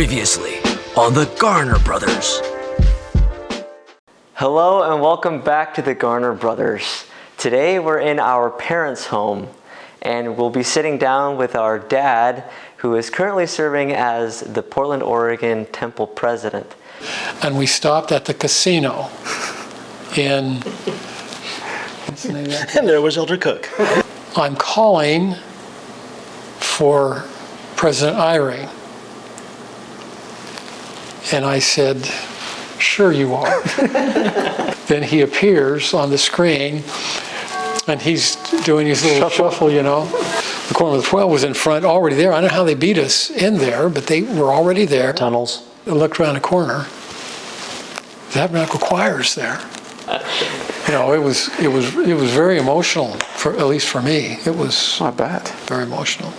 Previously on the Garner Brothers. Hello and welcome back to the Garner Brothers. Today we're in our parents' home and we'll be sitting down with our dad, who is currently serving as the Portland, Oregon Temple president. And we stopped at the casino in... what's the name of that? And there was Elder Cook. I'm calling for President Eyring. And I said, sure you are. Then he appears on the screen and he's doing his little shuffle, you know. The corner of the 12 was in front, already there. I don't know how they beat us in there, but they were already there. Tunnels. I looked around the corner. The Tabernacle Choir's there. You know, it was very emotional, at least for me. It was not bad. Very emotional.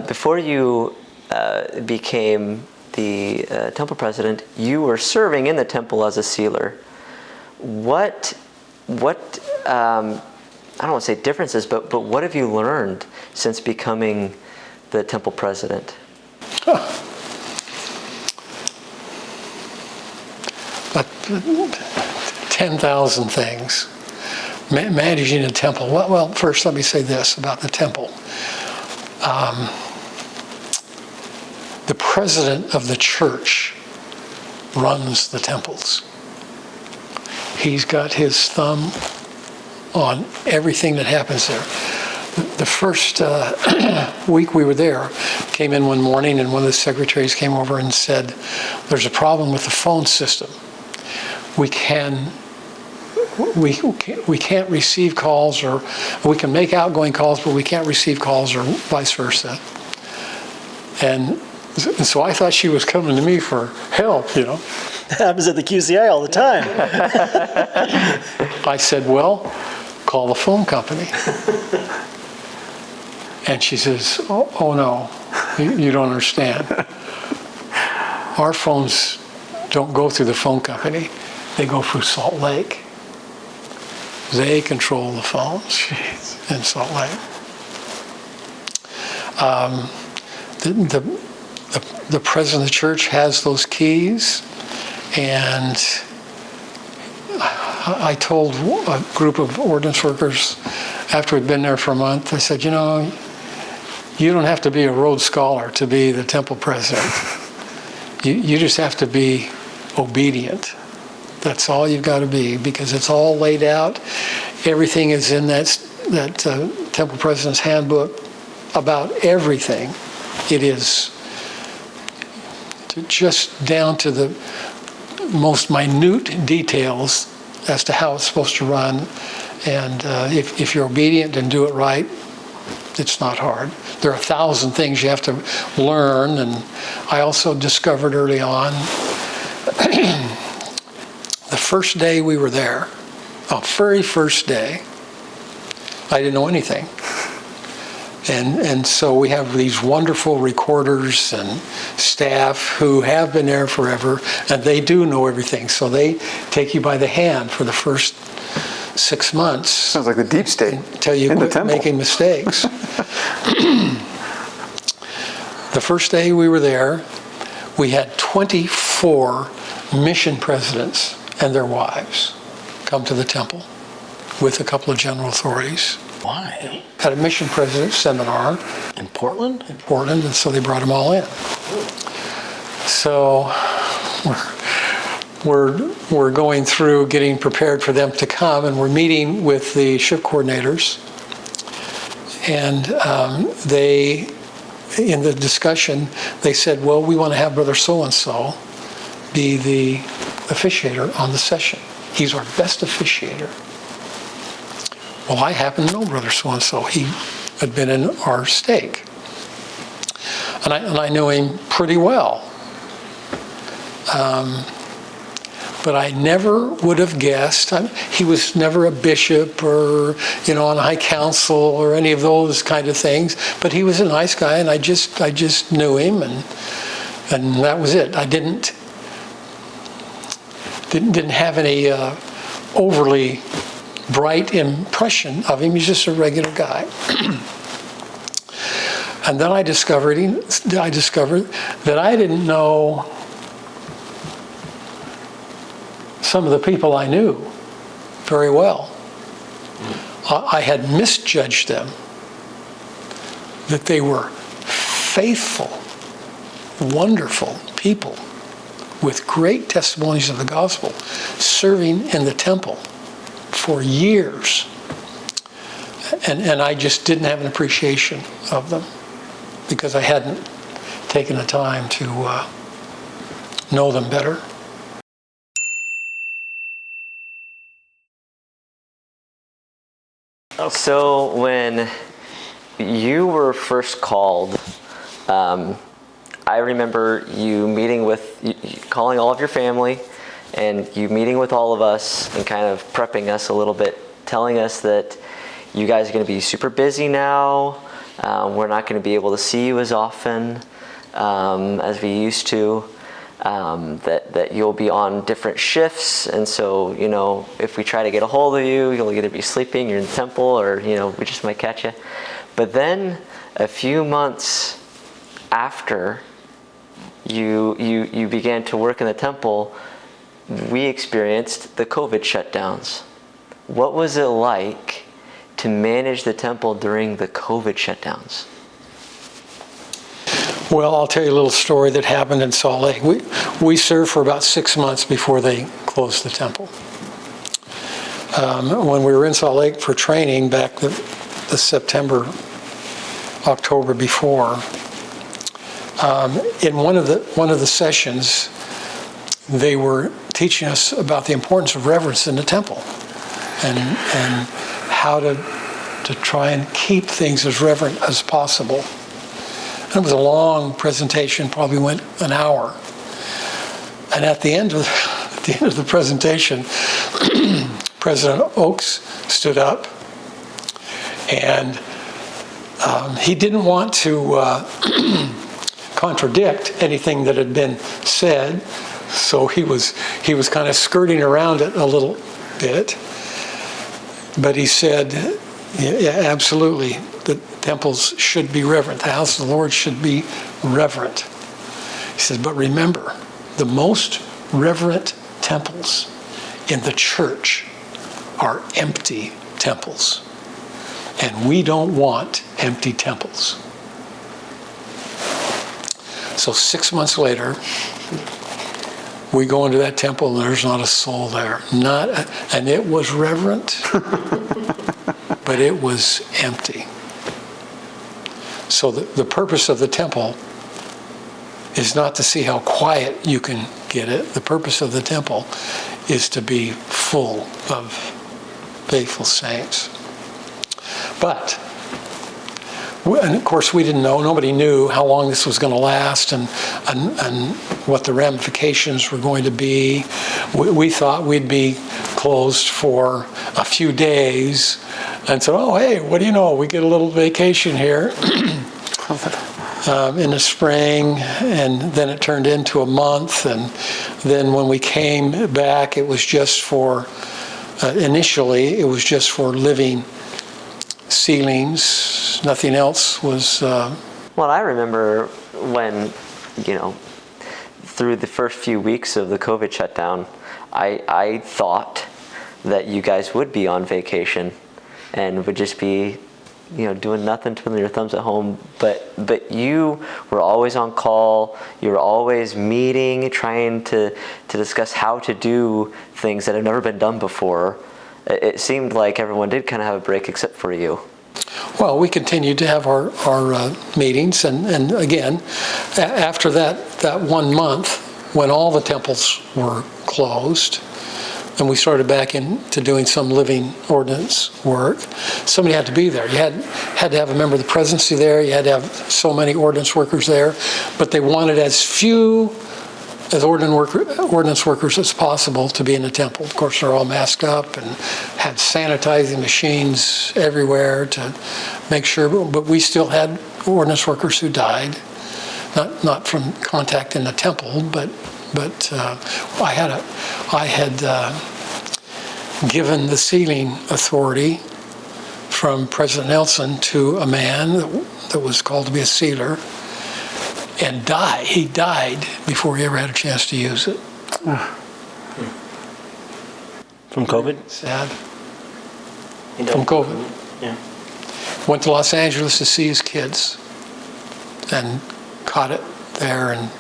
Before you became the temple president, you were serving in the temple as a sealer. What I don't want to say differences, but what have you learned since becoming the temple president? 10,000 things. Managing a temple. Well, first let me say this about the temple. The president of the church runs the temples. He's got his thumb on everything that happens there. The first week we were there, came in one morning and one of the secretaries came over and said, there's a problem with the phone system. We can't receive calls, or we can make outgoing calls, but we can't receive calls, or vice versa. And so I thought she was coming to me for help, you know. That happens at the QCI all the time. I said, well, call the phone company. And she says, oh no, you don't understand. Our phones don't go through the phone company. They go through Salt Lake. They control the phones in Salt Lake. The president of the church has those keys, and I told a group of ordinance workers after we'd been there for a month, I said, you know, you don't have to be a Rhodes Scholar to be the temple president. You just have to be obedient. That's all you've got to be, because it's all laid out. Everything is in that temple president's handbook about everything. It is just down to the most minute details as to how it's supposed to run. And if you're obedient and do it right, it's not hard. There are 1,000 things you have to learn. And I also discovered early on, the first day we were there, the very first day, I didn't know anything. And so we have these wonderful recorders and staff who have been there forever, and they do know everything. So they take you by the hand for the first 6 months. Sounds like the deep state. Until you quit making mistakes. The first day we were there, we had 24 mission presidents and their wives come to the temple with a couple of general authorities. Why? Had a mission president seminar. In Portland? In Portland, and so they brought them all in. So we're going through getting prepared for them to come, and we're meeting with the ship coordinators. And they, in the discussion, they said, well, we want to have Brother So-and-so be the officiator on the session. He's our best officiator. Well, I happen to know Brother So-and-so. He had been in our stake. And I knew him pretty well. But I never would have guessed. He was never a bishop or, you know, on a high council or any of those kind of things. But he was a nice guy, and I just knew him, and that was it. I didn't didn't have any overly bright impression of him. He's just a regular guy. And then I discovered that I didn't know some of the people I knew very well. I had misjudged them, that they were faithful, wonderful people with great testimonies of the gospel, serving in the temple for years. And I just didn't have an appreciation of them because I hadn't taken the time to know them better. So when you were first called, I remember you meeting calling all of your family, and you meeting with all of us and kind of prepping us a little bit, telling us that you guys are going to be super busy now. We're not going to be able to see you as often as we used to. That you'll be on different shifts, and so if we try to get a hold of you, you'll either be sleeping, you're in the temple, or we just might catch you. But then a few months after you began to work in the temple, we experienced the COVID shutdowns. What was it like to manage the temple during the COVID shutdowns? Well, I'll tell you a little story that happened in Salt Lake. We served for about 6 months before they closed the temple. When we were in Salt Lake for training back the September, October before, in one of the sessions, they were teaching us about the importance of reverence in the temple and how to try and keep things as reverent as possible. It was a long presentation, probably went an hour. And at the end of the presentation, President Oakes stood up, and he didn't want to contradict anything that had been said, so he was kind of skirting around it a little bit. But he said, yeah, absolutely. The temples should be reverent. The house of the Lord should be reverent. He says, but remember, the most reverent temples in the church are empty temples. And we don't want empty temples. So 6 months later, we go into that temple and there's not a soul there. And it was reverent, but it was empty. So the purpose of the temple is not to see how quiet you can get it. The purpose of the temple is to be full of faithful saints. But, and of course we didn't know, nobody knew how long this was going to last and what the ramifications were going to be. We thought we'd be closed for a few days. And so, oh, hey, what do you know? We get a little vacation here in the spring, and then it turned into a month. And then when we came back, it was just for, initially, it was just for living ceilings. Nothing else was... Well, I remember when, through the first few weeks of the COVID shutdown, I thought that you guys would be on vacation and would just be, doing nothing, twiddling your thumbs at home. But you were always on call. You were always meeting, trying to discuss how to do things that have never been done before. It seemed like everyone did kind of have a break except for you. Well, we continued to have our meetings, and again, after that 1 month, when all the temples were closed, and we started back into doing some living ordinance work, somebody had to be there. You had to have a member of the presidency there. You had to have so many ordinance workers there, but they wanted as few as ordinance workers as possible to be in the temple. Of course, they're all masked up and had sanitizing machines everywhere to make sure, but we still had ordinance workers who died, not from contact in the temple, but But I had given the sealing authority from President Nelson to a man that was called to be a sealer, and he died before he ever had a chance to use it. From COVID? Sad. From COVID. Yeah. Went to Los Angeles to see his kids and caught it there and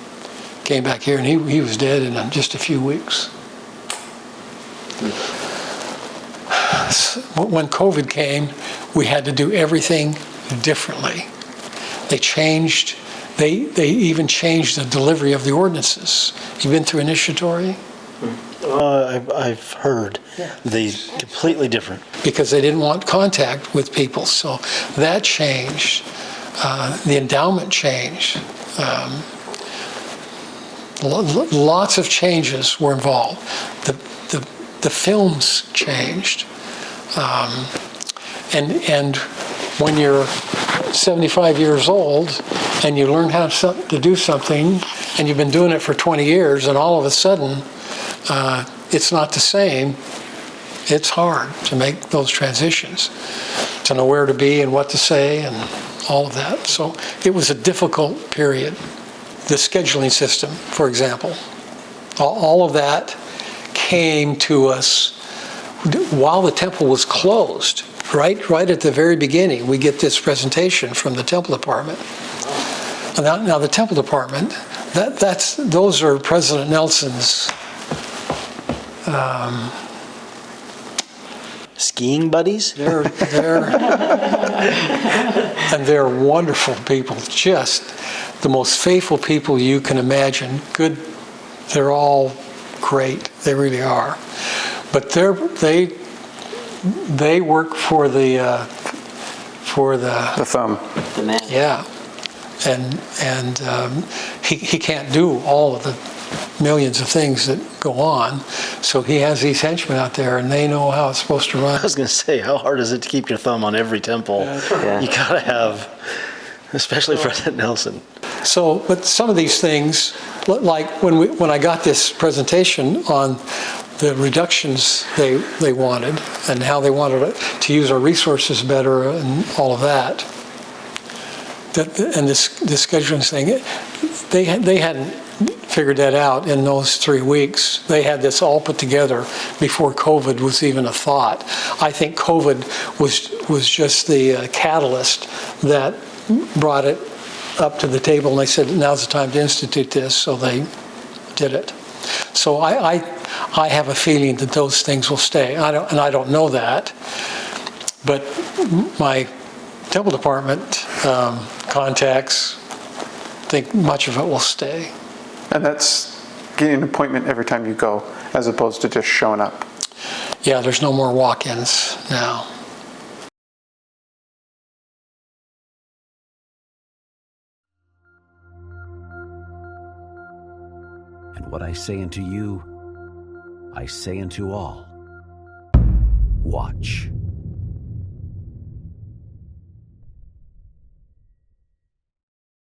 came back here, and he was dead in just a few weeks. When COVID came, we had to do everything differently. They even changed the delivery of the ordinances. You've been through initiatory? I've heard. Yeah. They completely different. Because they didn't want contact with people. So that changed. The endowment changed. Lots of changes were involved. The films changed. And when you're 75 years old and you learn how to do something and you've been doing it for 20 years and all of a sudden it's not the same, it's hard to make those transitions, to know where to be and what to say and all of that. So it was a difficult period. The scheduling system, for example, all of that came to us while the temple was closed. Right at the very beginning, we get this presentation from the temple department. Now the temple department, those are President Nelson's Skiing buddies? They're wonderful people, just the most faithful people you can imagine. Good, they're all great. They really are. But they work for the thumb. The man. yeah, and he can't do all of the millions of things that go on, so he has these henchmen out there, and they know how it's supposed to run. I was going to say, how hard is it to keep your thumb on every temple? Yeah. You got to have, especially President Nelson. So, but some of these things, like when I got this presentation on the reductions they wanted and how they wanted to use our resources better and all of that, and this scheduling thing, they hadn't figured that out in those 3 weeks. They had this all put together before COVID was even a thought. I think COVID was just the catalyst that brought it up to the table, and they said, now's the time to institute this, so they did it. So I have a feeling that those things will stay. I don't know that, but my temple department contacts think much of it will stay. And that's getting an appointment every time you go, as opposed to just showing up. Yeah, there's no more walk-ins now. And what I say unto you, I say unto all, watch.